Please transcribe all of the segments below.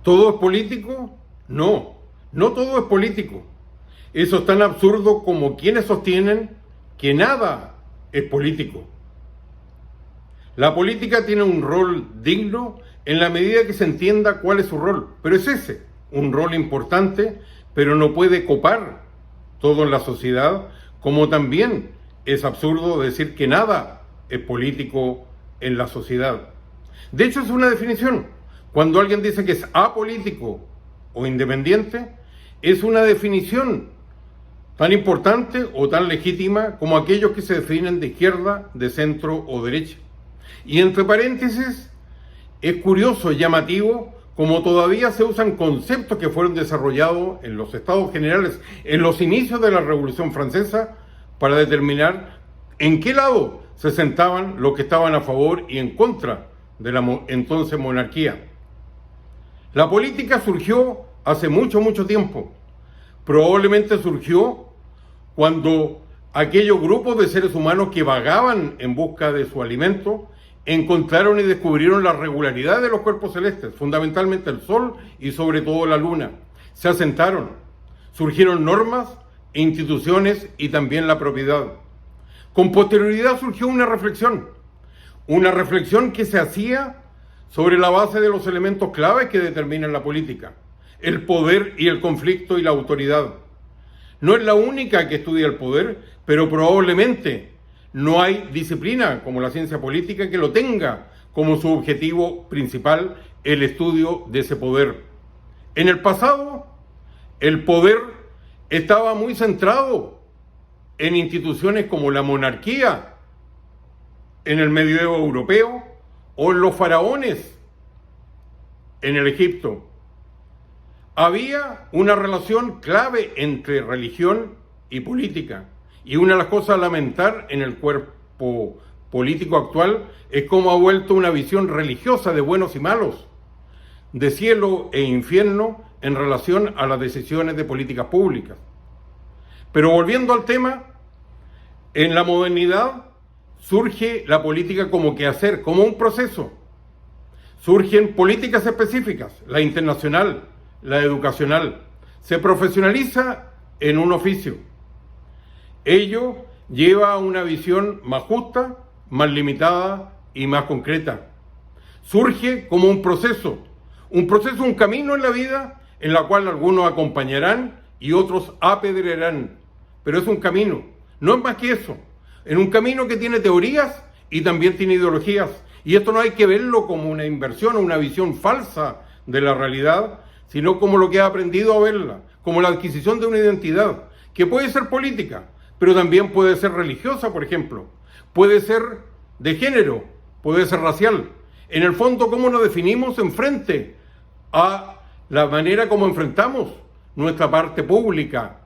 ¿Todo es político? No, no todo es político. Eso es tan absurdo como quienes sostienen que nada es político. La política tiene un rol digno en la medida que se entienda cuál es su rol, pero es ese, un rol importante, pero no puede copar todo en la sociedad, como también es absurdo decir que nada es político en la sociedad. De hecho, es una definición. Cuando alguien dice que es apolítico o independiente, es una definición tan importante o tan legítima como aquellos que se definen de izquierda, de centro o derecha. Y entre paréntesis, es curioso y llamativo como todavía se usan conceptos que fueron desarrollados en los Estados Generales, en los inicios de la Revolución Francesa, para determinar en qué lado se sentaban los que estaban a favor y en contra de la entonces monarquía. La política surgió hace mucho tiempo. Probablemente surgió cuando aquellos grupos de seres humanos que vagaban en busca de su alimento encontraron y descubrieron la regularidad de los cuerpos celestes, fundamentalmente el Sol y sobre todo la Luna. Se asentaron, surgieron normas e instituciones y también la propiedad. Con posterioridad surgió una reflexión que se hacía sobre la base de los elementos claves que determinan la política: el poder y el conflicto y la autoridad. No es la única que estudia el poder, pero probablemente no hay disciplina como la ciencia política que lo tenga como su objetivo principal, el estudio de ese poder. En el pasado, el poder estaba muy centrado en instituciones como la monarquía en el medioevo europeo o en los faraones en el Egipto. Había una relación clave entre religión y política. Y una de las cosas a lamentar en el cuerpo político actual es cómo ha vuelto una visión religiosa de buenos y malos, de cielo e infierno en relación a las decisiones de políticas públicas. Pero volviendo al tema, en la modernidad surge la política como quehacer, como un proceso. Surgen políticas específicas, la internacional, la educacional. Se profesionaliza en un oficio. Ello lleva a una visión más justa, más limitada y más concreta. Surge como un proceso, un camino en la vida en la cual algunos acompañarán y otros apedrearán. Pero es un camino, no es más que eso. En un camino que tiene teorías y también tiene ideologías. Y esto no hay que verlo como una inversión o una visión falsa de la realidad, sino como lo que ha aprendido a verla, como la adquisición de una identidad, que puede ser política, pero también puede ser religiosa, por ejemplo, puede ser de género, puede ser racial. En el fondo, ¿cómo nos definimos en frente a la manera como enfrentamos nuestra parte pública,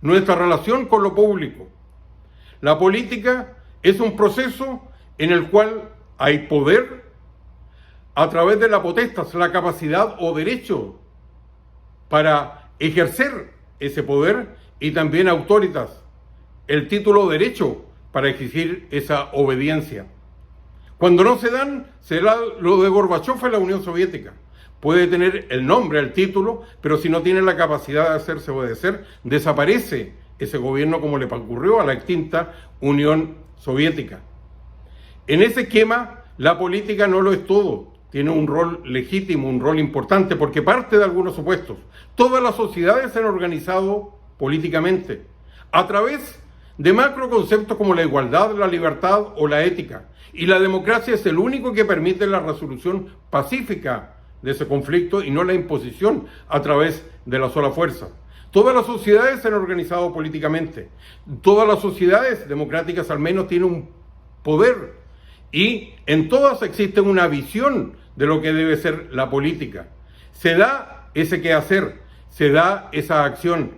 nuestra relación con lo público? La política es un proceso en el cual hay poder a través de la potestas, la capacidad o derecho para ejercer ese poder, y también autoritas, el título derecho para exigir esa obediencia. Cuando no se dan, será lo de Gorbachov en la Unión Soviética. Puede tener el nombre, el título, pero si no tiene la capacidad de hacerse obedecer, desaparece ese gobierno, como le ocurrió a la extinta Unión Soviética. En ese esquema, la política no lo es todo. Tiene un rol legítimo, un rol importante, porque parte de algunos supuestos. Todas las sociedades se han organizado políticamente a través de macroconceptos como la igualdad, la libertad o la ética. Y la democracia es el único que permite la resolución pacífica de ese conflicto y no la imposición a través de la sola fuerza. Todas las sociedades se han organizado políticamente. Todas las sociedades democráticas al menos tienen un poder. Y en todas existe una visión de lo que debe ser la política. Se da ese quehacer, se da esa acción.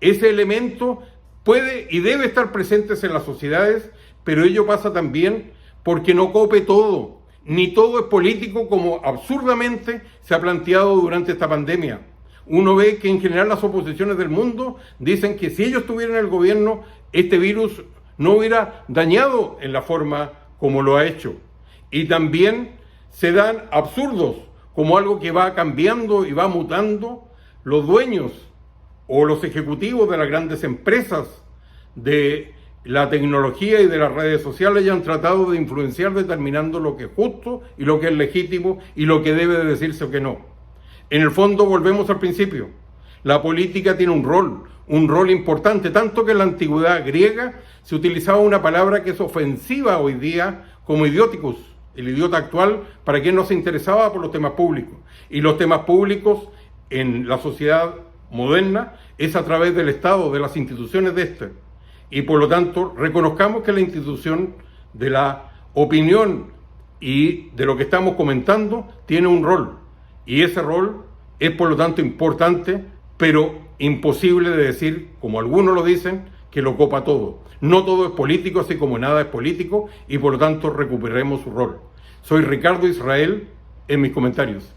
Ese elemento puede y debe estar presentes en las sociedades, pero ello pasa también porque no cope todo, ni todo es político como absurdamente se ha planteado durante esta pandemia. Uno ve que en general las oposiciones del mundo dicen que si ellos tuvieran el gobierno, este virus no hubiera dañado en la forma como lo ha hecho. Y también se dan absurdos como algo que va cambiando y va mutando, los dueños o los ejecutivos de las grandes empresas de la tecnología y de las redes sociales ya han tratado de influenciar determinando lo que es justo y lo que es legítimo y lo que debe de decirse o que no. En el fondo volvemos al principio. La política tiene un rol importante, tanto que en la antigüedad griega se utilizaba una palabra que es ofensiva hoy día como idióticos, el idiota actual, para quien no se interesaba por los temas públicos. Y los temas públicos en la sociedad moderna es a través del Estado, de las instituciones de este. Y por lo tanto, reconozcamos que la institución de la opinión y de lo que estamos comentando tiene un rol. Y ese rol es por lo tanto importante, pero imposible de decir, como algunos lo dicen, que lo copa todo. No todo es político, así como nada es político, y por lo tanto recuperemos su rol. Soy Ricardo Israel en mis comentarios.